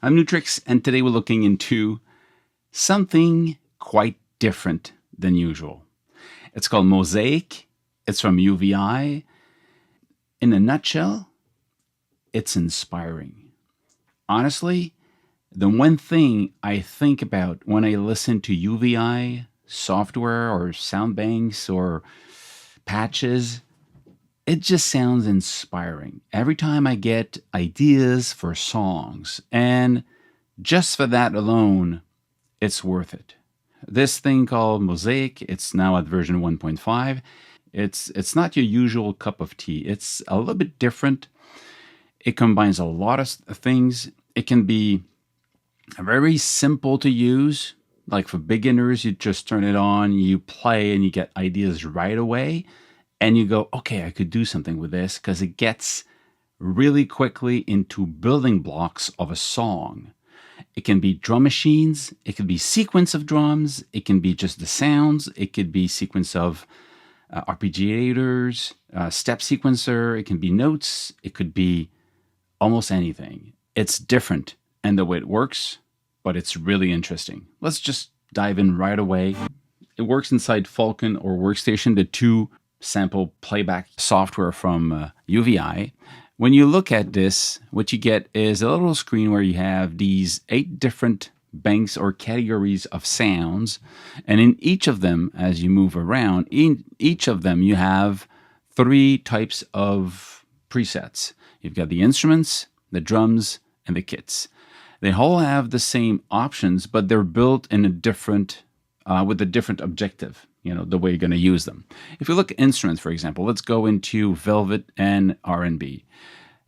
I'm Nu-Trix, and today we're looking into something quite different than usual. It's called Mosaiq. It's from UVI. In a nutshell, it's inspiring. Honestly, the one thing I think about when I listen to UVI software or sound banks or patches, it just sounds inspiring. Every time I get ideas for songs, and just for that alone, it's worth it. This thing called Mosaiq, it's now at version 1.5. It's not your usual cup of tea. It's a little bit different. It combines a lot of things. It can be very simple to use. Like for beginners, you just turn it on, you play, and you get ideas right away. And you go, okay, I could do something with this, because it gets really quickly into building blocks of a song. It can be drum machines. It could be sequence of drums. It can be just the sounds. It could be sequence of arpeggiators, step sequencer. It can be notes. It could be almost anything. It's different in the way it works, but it's really interesting. Let's just dive in right away. It works inside Falcon or Workstation, the two sample playback software from UVI. When you look at this, what you get is a little screen where you have these 8 different banks or categories of sounds. And in each of them, as you move around, in each of them, you have 3 types of presets. You've got the instruments, the drums, and the kits. They all have the same options, but they're built in a different, with a different objective. The way you're going to use them. If you look at instruments, for example, let's go into Velvet and R&B.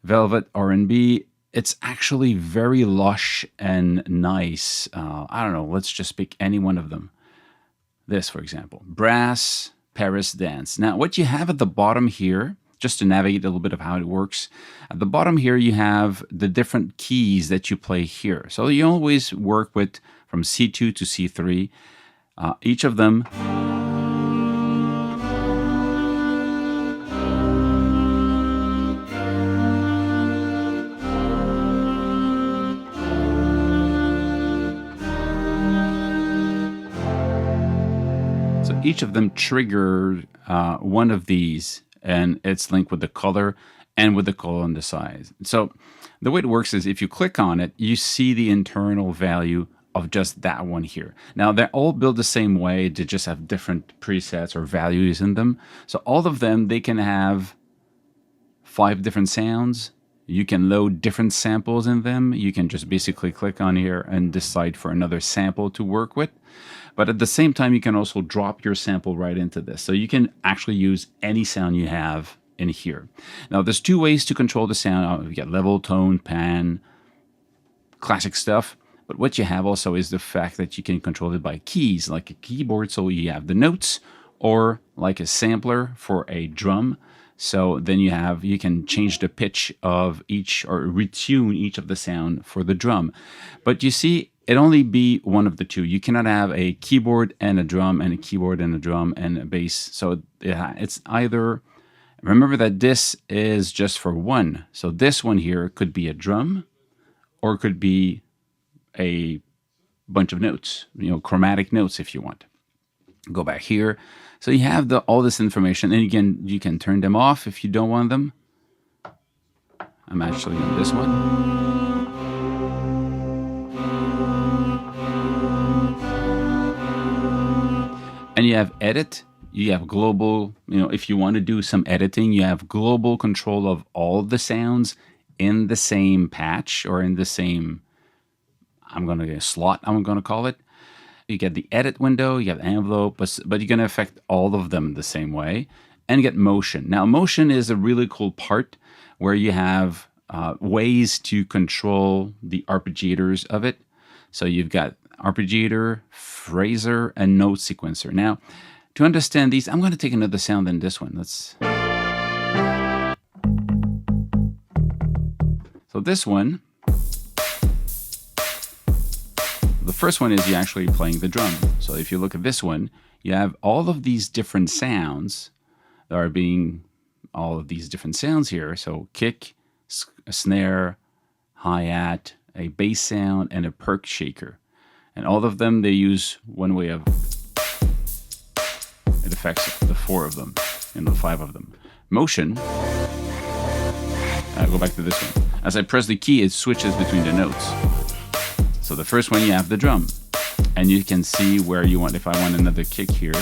Velvet R&B, it's actually very lush and nice. I don't know, let's just pick any one of them. This, for example, Brass, Paris Dance. Now, what you have at the bottom here, just to navigate a little bit of how it works, at the bottom here, you have the different keys that you play here. So you always work with from C2 to C3. Each of them each of them trigger one of these, and it's linked with the color and with the color on the side. So the way it works is if you click on it, you see the internal value of just that one here. Now, they're all built the same way. They just have different presets or values in them. So all of them, they can have 5 different sounds. You can load different samples in them. You can just basically click on here and decide for another sample to work with. But at the same time, you can also drop your sample right into this. So you can actually use any sound you have in here. Now, there's 2 ways to control the sound. You get level, tone, pan, classic stuff. But what you have also is the fact that you can control it by keys, like a keyboard. So you have the notes, or like a sampler for a drum. So then you can change the pitch of each, or retune each of the sound for the drum. But you see, it only be one of the 2. You cannot have a keyboard and a drum, and a keyboard and a drum and a bass. So it's either, remember that this is just for one. So this one here could be a drum, or it could be a bunch of notes, chromatic notes if you want. Go back here. So you have all this information, and you can turn them off if you don't want them. I'm actually on this one. And you have edit, you have global, if you want to do some editing, you have global control of all the sounds in the same patch, or in the same, slot, I'm going to call it. You get the edit window, you have envelope, but you're going to affect all of them the same way. And you get motion. Now, motion is a really cool part where you have ways to control the arpeggiators of it. So you've got arpeggiator, phraser, and note sequencer. Now, to understand these, I'm going to take another sound than this one. So this one, the first one is you're actually playing the drum. So if you look at this one, you have all of these different sounds that are being, all of these different sounds here. So kick, snare, hi-hat, a bass sound, and a perk shaker. And all of them, they use one way of, it affects the 4 of them, and the 5 of them. Motion, go back to this one. As I press the key, it switches between the notes. So the first one, you have the drum. And you can see where you want, if I want another kick here.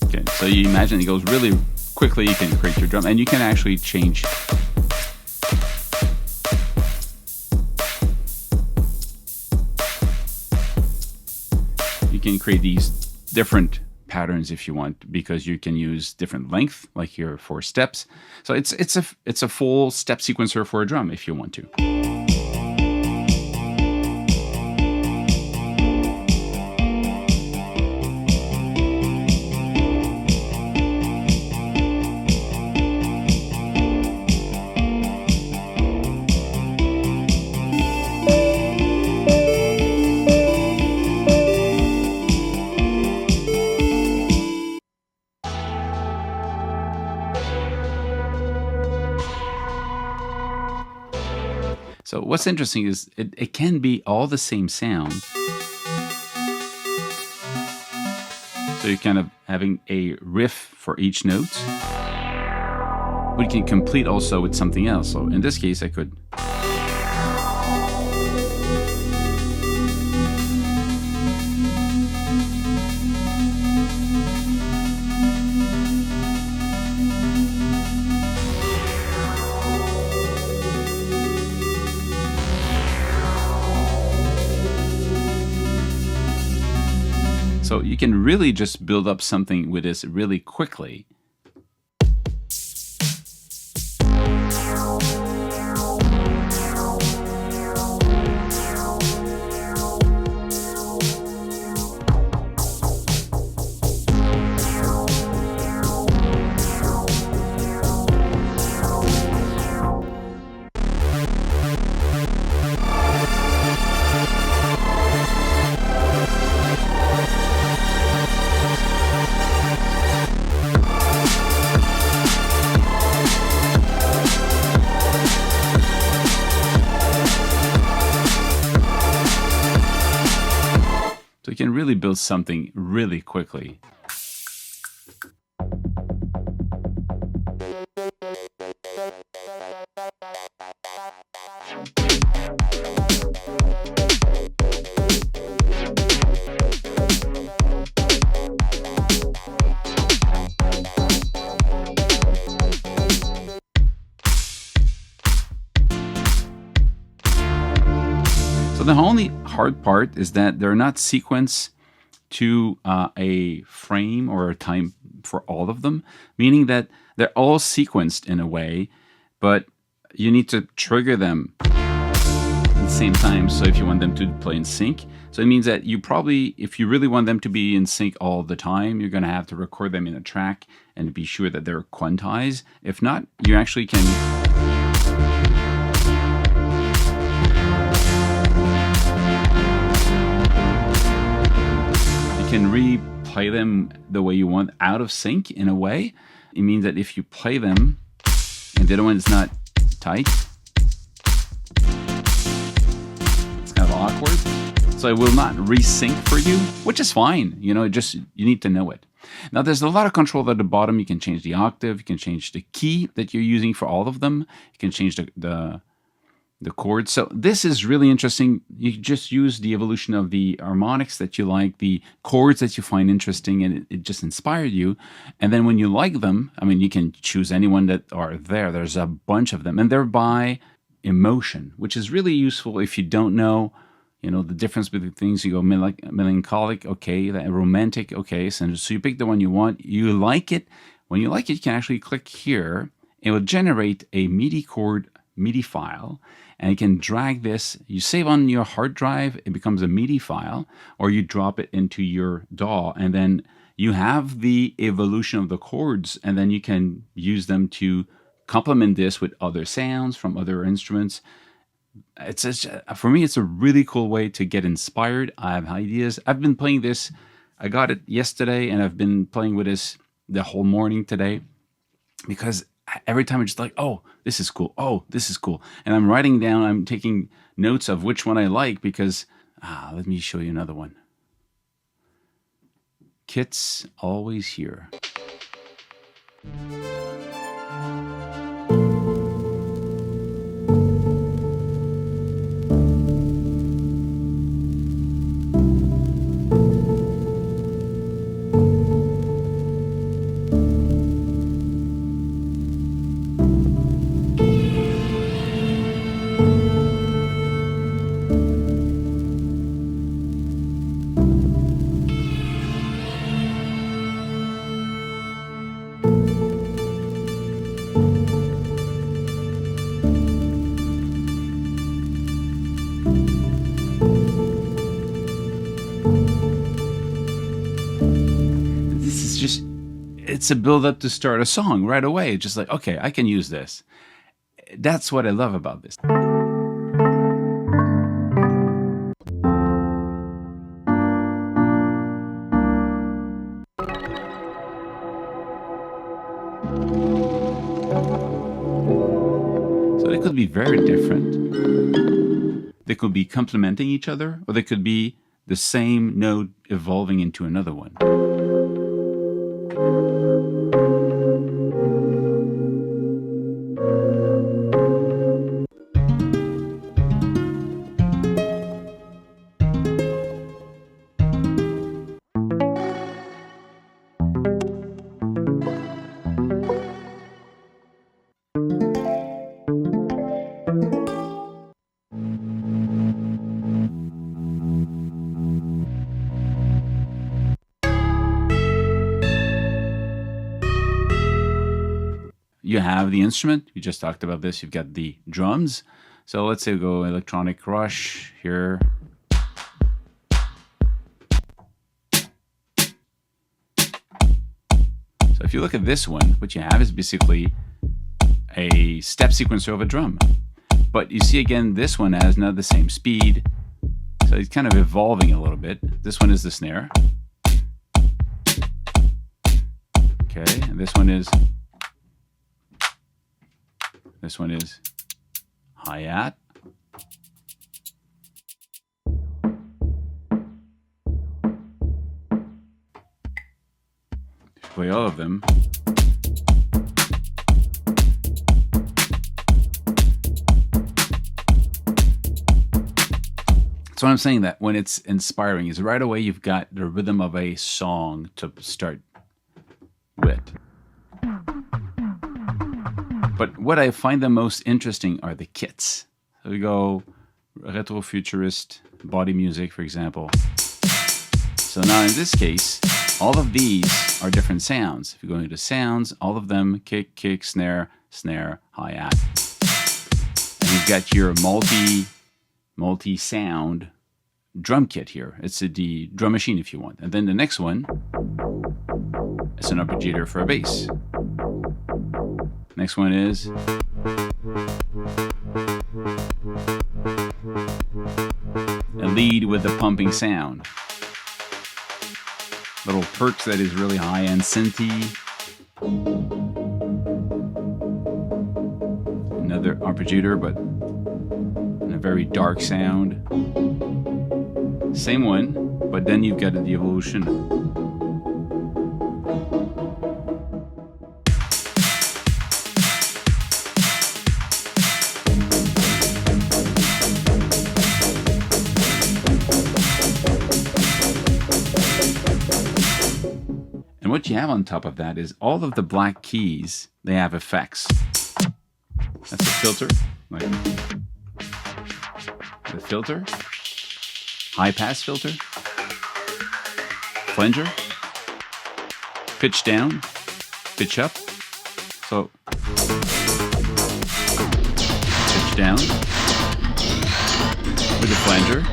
Okay, so you imagine it goes really quickly, you can create your drum, and you can actually change. You can create these different patterns if you want, because you can use different length, like your 4 steps. So it's a full step sequencer for a drum if you want to. So what's interesting is it can be all the same sound. So you're kind of having a riff for each note. But you can complete also with something else. So in this case, I could. So you can really just build up something with this really quickly. So you can really build something really quickly. So the only hard part is that they're not sequenced to a frame or a time for all of them, meaning that they're all sequenced in a way, but you need to trigger them at the same time. So if you want them to play in sync, so it means that you probably, if you really want them to be in sync all the time, you're going to have to record them in a track and be sure that they're quantized. If not, you actually can replay them the way you want, out of sync in a way. It means that if you play them and the other one is not tight, it's kind of awkward. So it will not resync for you, which is fine. You know, you need to know it. Now there's a lot of control at the bottom. You can change the octave, you can change the key that you're using for all of them. You can change the chords. So this is really interesting. You just use the evolution of the harmonics that you like, the chords that you find interesting, and it just inspired you. And then when you like them, I mean, you can choose anyone that are there. There's a bunch of them, and they're by emotion, which is really useful if you don't know, you know, the difference between things. You go melancholic, okay, romantic, okay. So you pick the one you want. You like it. When you like it, you can actually click here. It will generate a MIDI chord MIDI file, and you can drag this. You save on your hard drive, it becomes a MIDI file, or you drop it into your DAW, and then you have the evolution of the chords, and then you can use them to complement this with other sounds from other instruments. For me, it's a really cool way to get inspired. I have ideas. I've been playing this I got it yesterday, and I've been playing with this the whole morning today, because every time I'm just like, oh, this is cool. Oh, this is cool. And I'm writing down, I'm taking notes of which one I like, because, let me show you another one. Kits always here. It's a build up to start a song right away. It's just like, okay, I can use this. That's what I love about this. So they could be very different. They could be complementing each other, or they could be the same note evolving into another one. You have the instrument. We just talked about this. You've got the drums. So let's say we go electronic rush here. So if you look at this one, what you have is basically a step sequencer of a drum. But you see again, this one has not the same speed. So it's kind of evolving a little bit. This one is the snare. Okay, and this one is hi-hat. Play all of them. So I'm saying that when it's inspiring is right away you've got the rhythm of a song to start with. But what I find the most interesting are the kits. So we go retro-futurist body music, for example. So now in this case, all of these are different sounds. If you go into sounds, all of them kick, kick, snare, snare, hi-hat. And you've got your multi-sound drum kit here. It's the drum machine if you want. And then the next one is an arpeggiator for a bass. Next one is a lead with the pumping sound. Little perks that is really high-end synthy. Another arpeggiator, but in a very dark sound. Same one, but then you've got the evolution. And what you have on top of that is all of the black keys, they have effects. That's a filter, like the filter, high pass filter, flanger, pitch down, pitch up. So pitch down with the flanger.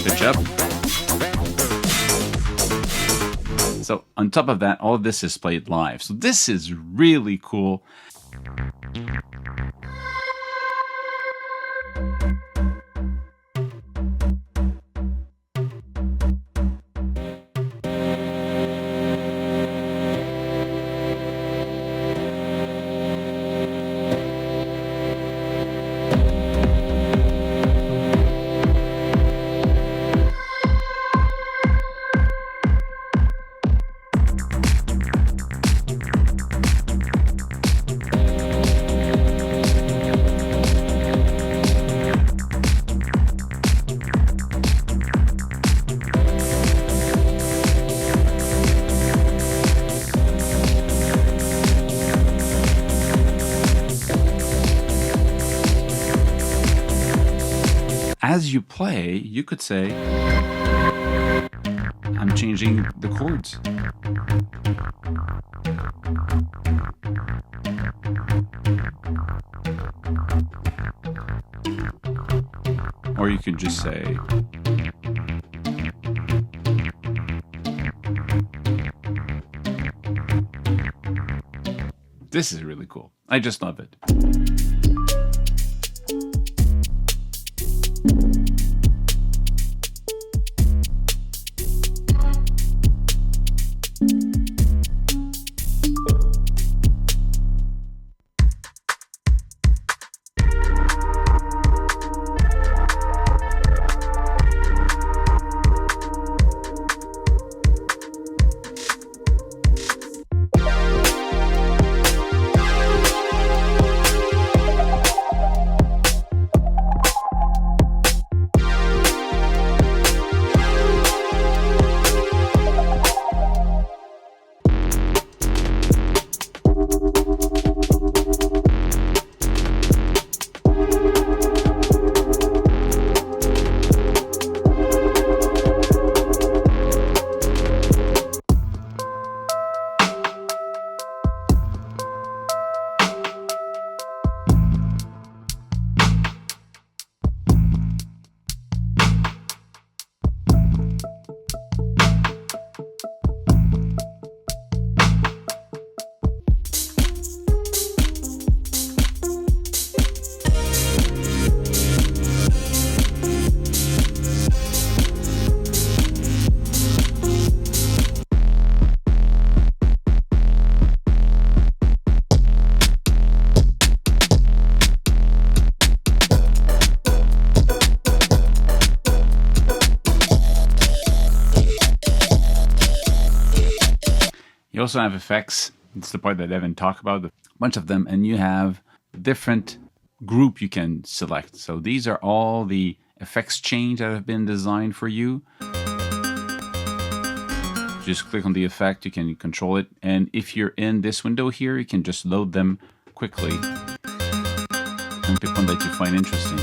Pitch up. So on top of that, all of this is played live. So this is really cool. as you play, you could say, I'm changing the chords. Or you can just say, this is really cool. I just love it. You also have effects. It's the part that Evan talked about, a bunch of them, and you have different group you can select. So these are all the effects change that have been designed for you. Just click on the effect, you can control it, and if you're in this window here, you can just load them quickly and pick one that you find interesting.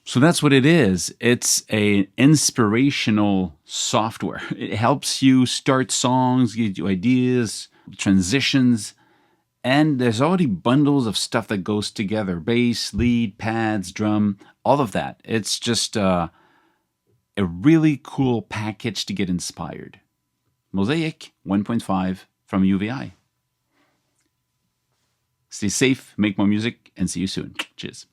So that's what it is. It's an inspirational software. It helps you start songs, gives you ideas, transitions, and there's already bundles of stuff that goes together. Bass, lead, pads, drum, all of that. It's just a really cool package to get inspired. Mosaiq 1.5 from UVI. Stay safe, make more music, and see you soon. Cheers.